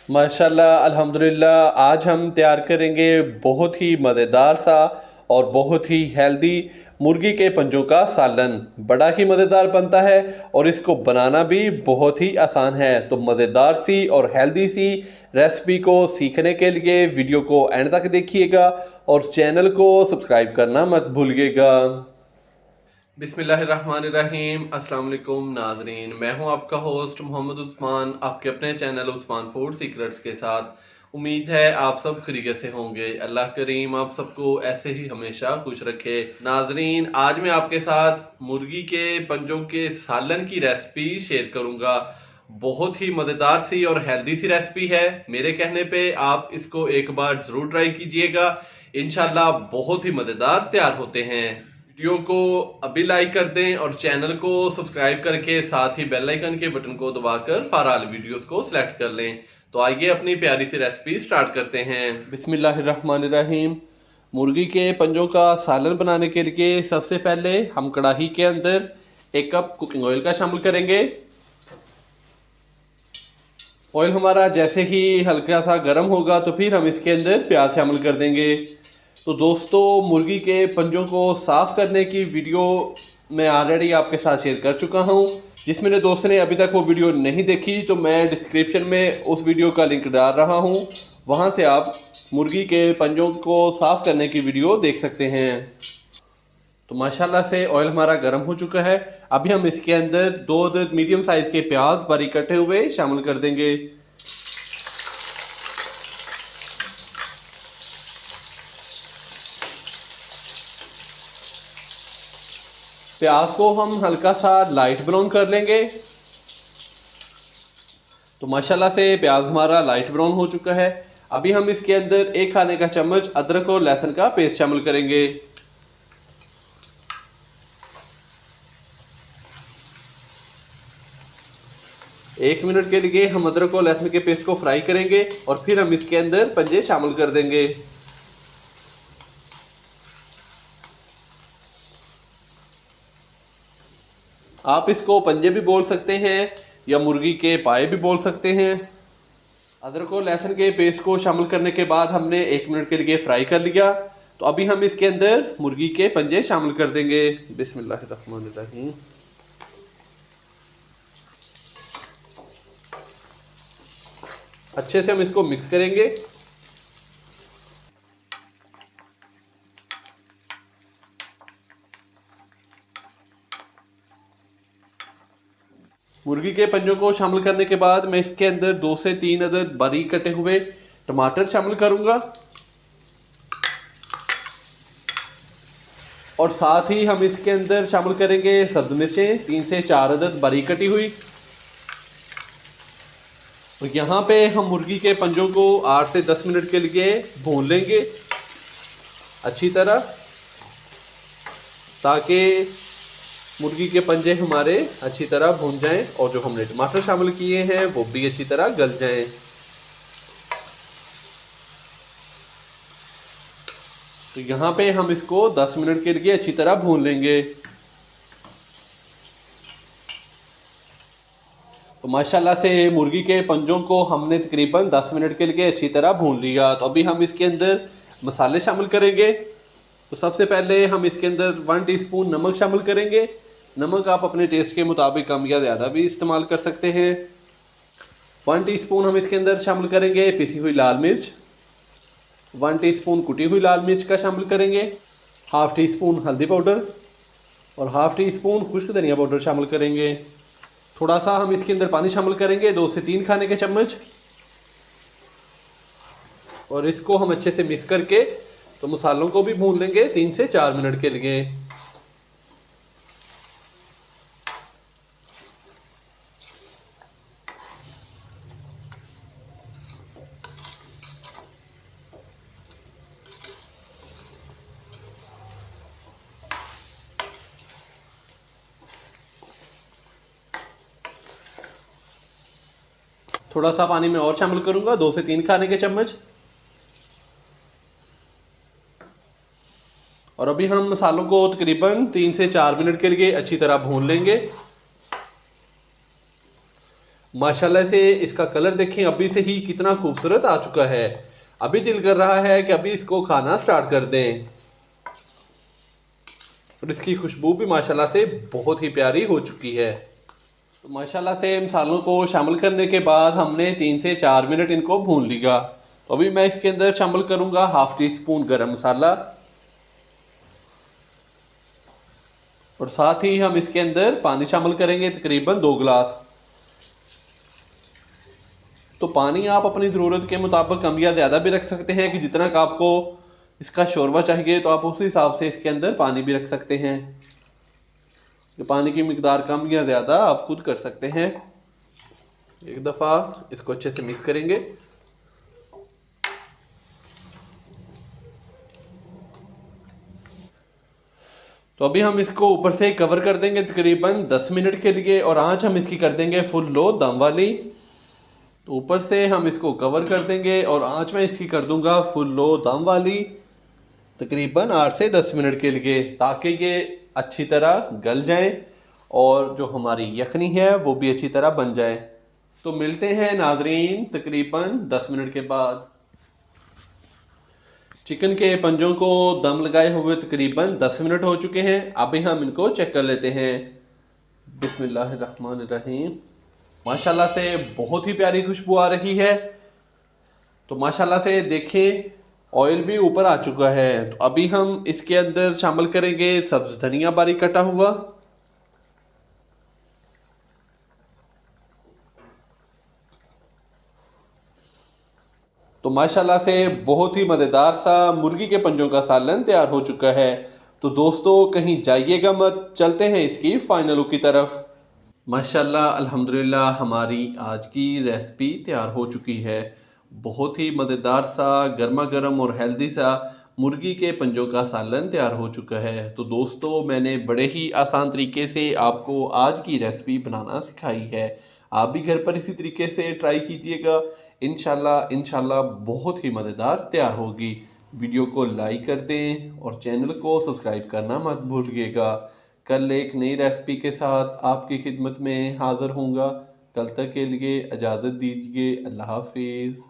माशाल्लाह अल्हम्दुलिल्लाह। आज हम तैयार करेंगे बहुत ही मज़ेदार सा और बहुत ही हेल्दी मुर्गी के पंजों का सालन। बड़ा ही मज़ेदार बनता है और इसको बनाना भी बहुत ही आसान है। तो मज़ेदार सी और हेल्दी सी रेसिपी को सीखने के लिए वीडियो को एंड तक देखिएगा और चैनल को सब्सक्राइब करना मत भूलिएगा। बिस्मिल्लाहिर्रहमानिर्रहीम। अस्सलाम वालेकुम नाजरीन, मैं हूं आपका होस्ट मोहम्मद उस्मान, आपके अपने चैनल उस्मान फूड सीक्रेट्स के साथ। उम्मीद है आप सब खैरियत से होंगे। अल्लाह करीम आप सबको ऐसे ही हमेशा खुश रखे। नाजरीन, आज मैं आपके साथ मुर्गी के पंजों के सालन की रेसिपी शेयर करूंगा। बहुत ही मज़ेदार सी और हेल्दी सी रेसिपी है। मेरे कहने पे आप इसको एक बार ज़रूर ट्राई कीजिएगा, इंशाल्लाह बहुत ही मज़ेदार तैयार होते हैं। वीडियो को अभी लाइक कर दें और चैनल को सब्सक्राइब करके साथ ही बेल आइकन के बटन को दबाकर फाराल वीडियोस को सिलेक्ट कर लें। तो आइए अपनी प्यारी सी रेसिपी स्टार्ट करते हैं। बिस्मिल्लाहिर्रहमानिर्रहीम। मुर्गी के पंजों का सालन बनाने के लिए सबसे पहले हम कढ़ाई के अंदर 1 कप कुकिंग ऑयल का शामिल करेंगे। ऑयल हमारा जैसे ही हल्का सा गर्म होगा तो फिर हम इसके अंदर प्याज शामिल कर देंगे। तो दोस्तों, मुर्गी के पंजों को साफ़ करने की वीडियो मैं ऑलरेडी आपके साथ शेयर कर चुका हूं। जिस मेरे दोस्त ने अभी तक वो वीडियो नहीं देखी तो मैं डिस्क्रिप्शन में उस वीडियो का लिंक डाल रहा हूं, वहां से आप मुर्गी के पंजों को साफ़ करने की वीडियो देख सकते हैं। तो माशाल्लाह से ऑयल हमारा गर्म हो चुका है। अभी हम इसके अंदर 2 अदद मीडियम साइज़ के प्याज बारीक कटे हुए शामिल कर देंगे। प्याज को हम हल्का सा लाइट ब्राउन कर लेंगे। तो माशाल्लाह से प्याज हमारा लाइट ब्राउन हो चुका है। अभी हम इसके अंदर 1 खाने का चम्मच अदरक और लहसुन का पेस्ट शामिल करेंगे। एक मिनट के लिए हम अदरक और लहसुन के पेस्ट को फ्राई करेंगे और फिर हम इसके अंदर पंजे शामिल कर देंगे। आप इसको पंजे भी बोल सकते हैं या मुर्गी के पाए भी बोल सकते हैं। अदरक और लहसुन के पेस्ट को शामिल करने के बाद हमने 1 मिनट के लिए फ्राई कर लिया। तो अभी हम इसके अंदर मुर्गी के पंजे शामिल कर देंगे। बिस्मिल्लाहिर्रहमानिर्रहीम। अच्छे से हम इसको मिक्स करेंगे। मुर्गी के पंजों को शामिल करने के बाद मैं इसके अंदर 2 से 3 अदद बारीक कटे हुए टमाटर शामिल करूंगा और साथ ही हम इसके अंदर शामिल करेंगे सब्ज मिर्चें 3 से 4 अदद बारीक कटी हुई। और यहाँ पे हम मुर्गी के पंजों को 8 से 10 मिनट के लिए भून लेंगे अच्छी तरह, ताकि मुर्गी के पंजे हमारे अच्छी तरह भून जाएं और जो हमने टमाटर शामिल किए हैं वो भी अच्छी तरह गल जाएं। तो यहाँ पे हम इसको 10 मिनट के लिए अच्छी तरह भून लेंगे। तो माशाल्लाह से मुर्गी के पंजों को हमने तकरीबन 10 मिनट के लिए अच्छी तरह भून लिया। तो अभी हम इसके अंदर मसाले शामिल करेंगे। तो सबसे पहले हम इसके अंदर 1 टीस्पून नमक शामिल करेंगे। नमक आप अपने टेस्ट के मुताबिक कम या ज़्यादा भी इस्तेमाल कर सकते हैं। 1 टीस्पून हम इसके अंदर शामिल करेंगे पिसी हुई लाल मिर्च। 1 टीस्पून कुटी हुई लाल मिर्च का शामिल करेंगे। हाफ़ टी स्पून हल्दी पाउडर और हाफ़ टी स्पून खुश्क धनिया पाउडर शामिल करेंगे। थोड़ा सा हम इसके अंदर पानी शामिल करेंगे, 2 से 3 खाने के चम्मच, और इसको हम अच्छे से मिक्स करके तो मसालों को भी भून लेंगे 3 से 4 मिनट के लिए। थोड़ा सा पानी में और शामिल करूंगा, 2 से 3 खाने के चम्मच। और अभी हम मसालों को तकरीबन 3 से 4 मिनट के लिए अच्छी तरह भून लेंगे। माशाल्लाह से इसका कलर देखें अभी से ही कितना खूबसूरत आ चुका है। अभी दिल कर रहा है कि अभी इसको खाना स्टार्ट कर दें। और इसकी खुशबू भी माशाल्लाह से बहुत ही प्यारी हो चुकी है। तो माशाल्लाह से मसालों को शामिल करने के बाद हमने 3 से 4 मिनट इनको भून लिया। तो अभी मैं इसके अंदर शामिल करूँगा हाफ़ टी स्पून गरम मसाला, और साथ ही हम इसके अंदर पानी शामिल करेंगे तकरीबन 2 गिलास। तो पानी आप अपनी ज़रूरत के मुताबिक कम या ज़्यादा भी रख सकते हैं कि जितना का आपको इसका शोरबा चाहिए तो आप उसी हिसाब से इसके अंदर पानी भी रख सकते हैं। तो पानी की मिकदार कम या ज़्यादा आप खुद कर सकते हैं। एक दफ़ा इसको अच्छे से मिक्स करेंगे। तो अभी हम इसको ऊपर से कवर कर देंगे तकरीबन 10 मिनट के लिए, और आंच हम इसकी कर देंगे फुल लो दम वाली। तो ऊपर से हम इसको कवर कर देंगे और आंच में इसकी कर दूंगा फुल लो दम वाली तकरीबन 8 से 10 मिनट के लिए, ताकि ये अच्छी तरह गल जाए और जो हमारी यखनी है वो भी अच्छी तरह बन जाए। तो मिलते हैं नाजरीन तकरीबन 10 मिनट के बाद। चिकन के पंजों को दम लगाए हुए तकरीबन 10 मिनट हो चुके हैं। अभी हम इनको चेक कर लेते हैं। बिस्मिल्लाहिर्रहमानिर्रहीम। माशाल्लाह से बहुत ही प्यारी खुशबू आ रही है। तो माशाल्लाह से देखें ऑयल भी ऊपर आ चुका है। तो अभी हम इसके अंदर शामिल करेंगे सब्ज़ धनिया बारीक कटा हुआ, तो माशाल्लाह से बहुत ही मज़ेदार सा मुर्गी के पंजों का सालन तैयार हो चुका है। तो दोस्तों कहीं जाइएगा मत, चलते हैं इसकी फाइनल लुक की तरफ। माशाल्लाह अल्हम्दुलिल्लाह हमारी आज की रेसिपी तैयार हो चुकी है। बहुत ही मज़ेदार सा गर्मा गर्म और हेल्दी सा मुर्गी के पंजों का सालन तैयार हो चुका है। तो दोस्तों मैंने बड़े ही आसान तरीके से आपको आज की रेसिपी बनाना सिखाई है। आप भी घर पर इसी तरीके से ट्राई कीजिएगा। इंशाल्लाह बहुत ही मज़ेदार तैयार होगी। वीडियो को लाइक कर दें और चैनल को सब्सक्राइब करना मत भूलिएगा। कल एक नई रेसिपी के साथ आपकी खिदमत में हाज़िर होऊंगा। कल तक के लिए इजाज़त दीजिए। अल्लाह हाफिज़।